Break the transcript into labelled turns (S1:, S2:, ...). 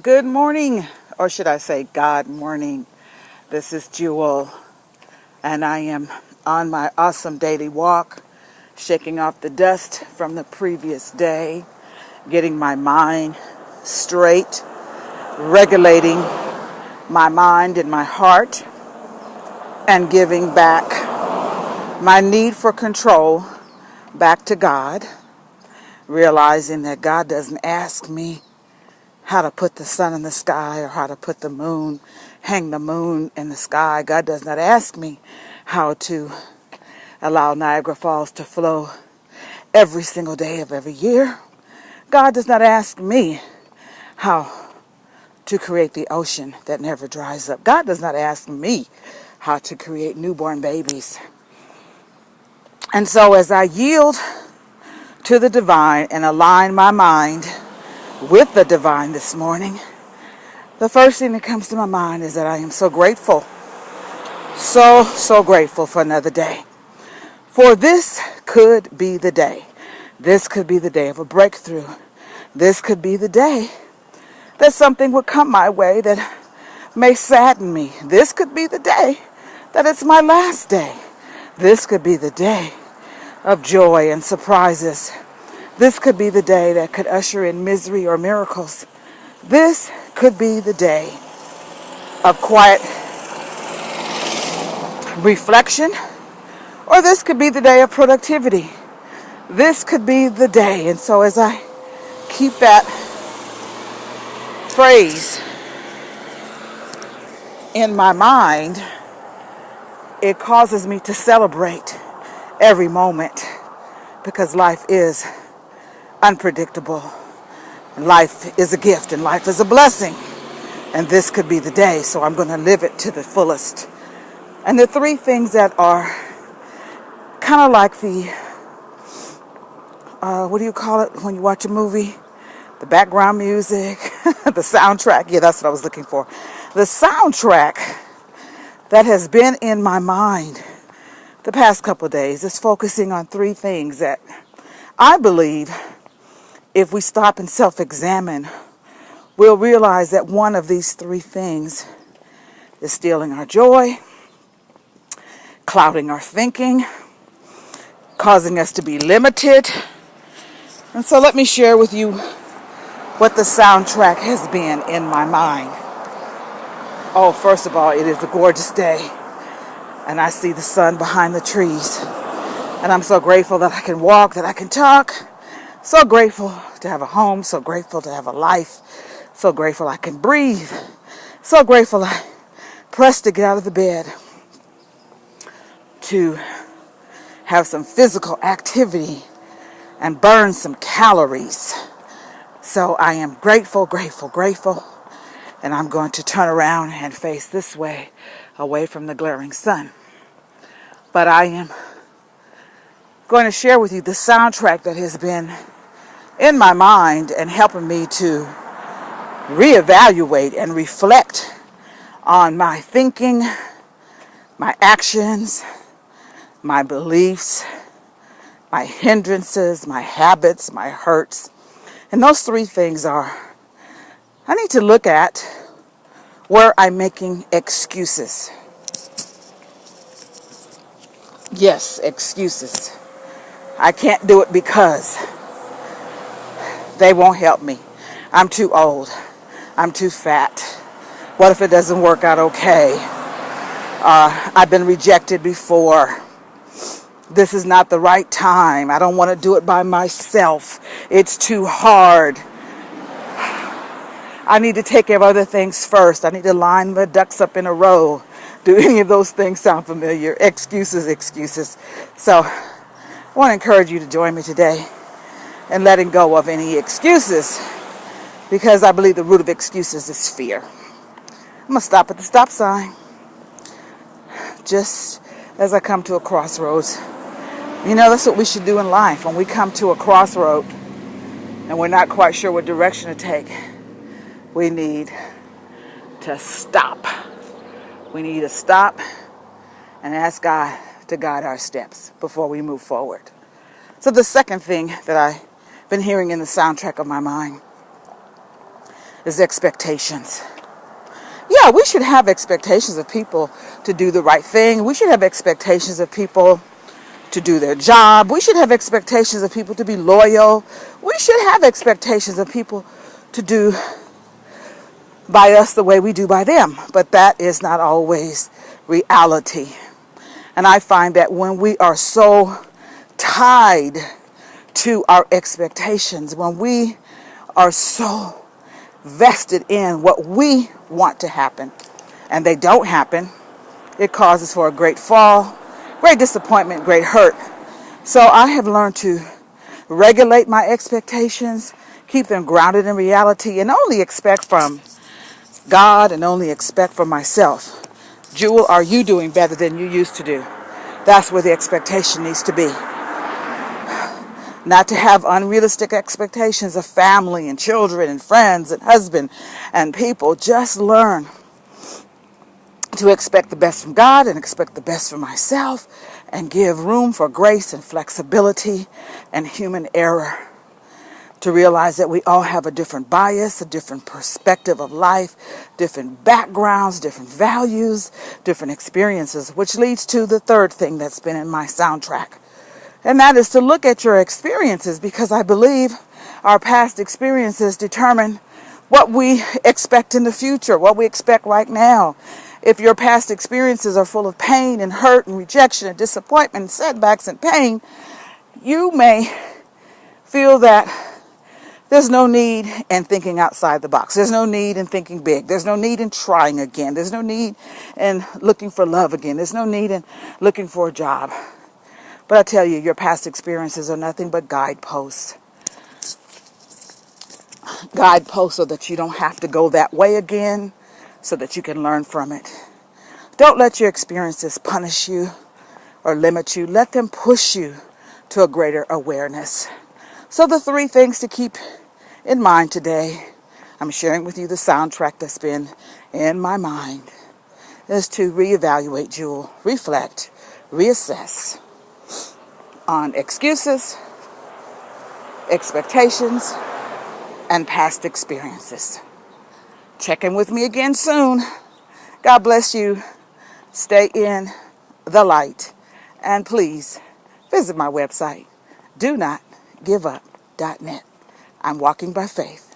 S1: Good morning, or should I say God morning. This is Jewel, and I am on my awesome daily walk, shaking off the dust from the previous day, getting my mind straight, regulating my mind and my heart, and giving back my need for control back to God, realizing that God doesn't ask me how to put the sun in the sky or how to put the moon, hang the moon in the sky. God does not ask me how to allow Niagara Falls to flow every single day of every year. God does not ask me how to create the ocean that never dries up. God does not ask me how to create newborn babies. And so as I yield to the divine and align my mind with the divine this morning, the first thing that comes to my mind is that I am so grateful, so grateful for another day. For this could be the day. This could be the day of a breakthrough. This could be the day that something would come my way that may sadden me. This could be the day that it's my last day. This could be the day of joy and surprises. This could be the day that could usher in misery or miracles. This could be the day of quiet reflection, or this could be the day of productivity. This could be the day. And so as I keep that phrase in my mind, it causes me to celebrate every moment, because life is unpredictable. Life is a gift and life is a blessing. And this could be the day, so I'm going to live it to the fullest. And the three things that are kind of like the, what do you call it when you watch a movie? The background music, the soundtrack. Yeah, that's what I was looking for. The soundtrack that has been in my mind the past couple of days is focusing on three things that I believe, if we stop and self-examine, we'll realize that one of these three things is stealing our joy, clouding our thinking, causing us to be limited. And so let me share with you what the soundtrack has been in my mind. Oh, first of all, it is a gorgeous day, and I see the sun behind the trees. And I'm so grateful that I can walk, that I can talk. So grateful to have a home, so grateful to have a life, so grateful I can breathe, so grateful I pressed to get out of the bed to have some physical activity and burn some calories. So I am grateful, and I'm going to turn around and face this way, away from the glaring sun. But I am going to share with you the soundtrack that has been in my mind and helping me to reevaluate and reflect on my thinking, my actions, my beliefs, my hindrances, my habits, my hurts. And those three things are, I need to look at where I'm making excuses. Yes, excuses. I can't do it because they won't help me. I'm too old. I'm too fat. What if it doesn't work out okay? I've been rejected before. This is not the right time. I don't want to do it by myself. It's too hard. I need to take care of other things first. I need to line the ducks up in a row. Do any of those things sound familiar? Excuses. So I want to encourage you to join me today in letting go of any excuses, because I believe the root of excuses is fear. I'm going to stop at the stop sign just as I come to a crossroads. You know, that's what we should do in life. When we come to a crossroad and we're not quite sure what direction to take, we need to stop. We need to stop and ask God to guide our steps before we move forward. So the second thing that I've been hearing in the soundtrack of my mind is expectations. Yeah, we should have expectations of people to do the right thing. We should have expectations of people to do their job. We should have expectations of people to be loyal. We should have expectations of people to do by us the way we do by them. But that is not always reality. And I find that when we are so tied to our expectations, when we are so vested in what we want to happen and they don't happen, it causes for a great fall, great disappointment, great hurt. So I have learned to regulate my expectations, keep them grounded in reality, and only expect from God and only expect from myself. Jewel, are you doing better than you used to do? That's where the expectation needs to be. Not to have unrealistic expectations of family and children and friends and husband and people. Just learn to expect the best from God and expect the best from myself and give room for grace and flexibility and human error. To realize that we all have a different bias, a different perspective of life, different backgrounds, different values, different experiences, which leads to the third thing that's been in my soundtrack. And that is to look at your experiences, because I believe our past experiences determine what we expect in the future, what we expect right now. If your past experiences are full of pain and hurt and rejection and disappointment and setbacks and pain, you may feel that there's no need in thinking outside the box. There's no need in thinking big. There's no need in trying again. There's no need in looking for love again. There's no need in looking for a job. But I tell you, your past experiences are nothing but guideposts. Guideposts so that you don't have to go that way again, so that you can learn from it. Don't let your experiences punish you or limit you. Let them push you to a greater awareness. So the three things to keep in mind today, I'm sharing with you the soundtrack that's been in my mind, is to reevaluate, Jewel, reflect, reassess on excuses, expectations, and past experiences. Check in with me again soon. God bless you. Stay in the light. And please visit my website, donotgiveup.net. I'm walking by faith.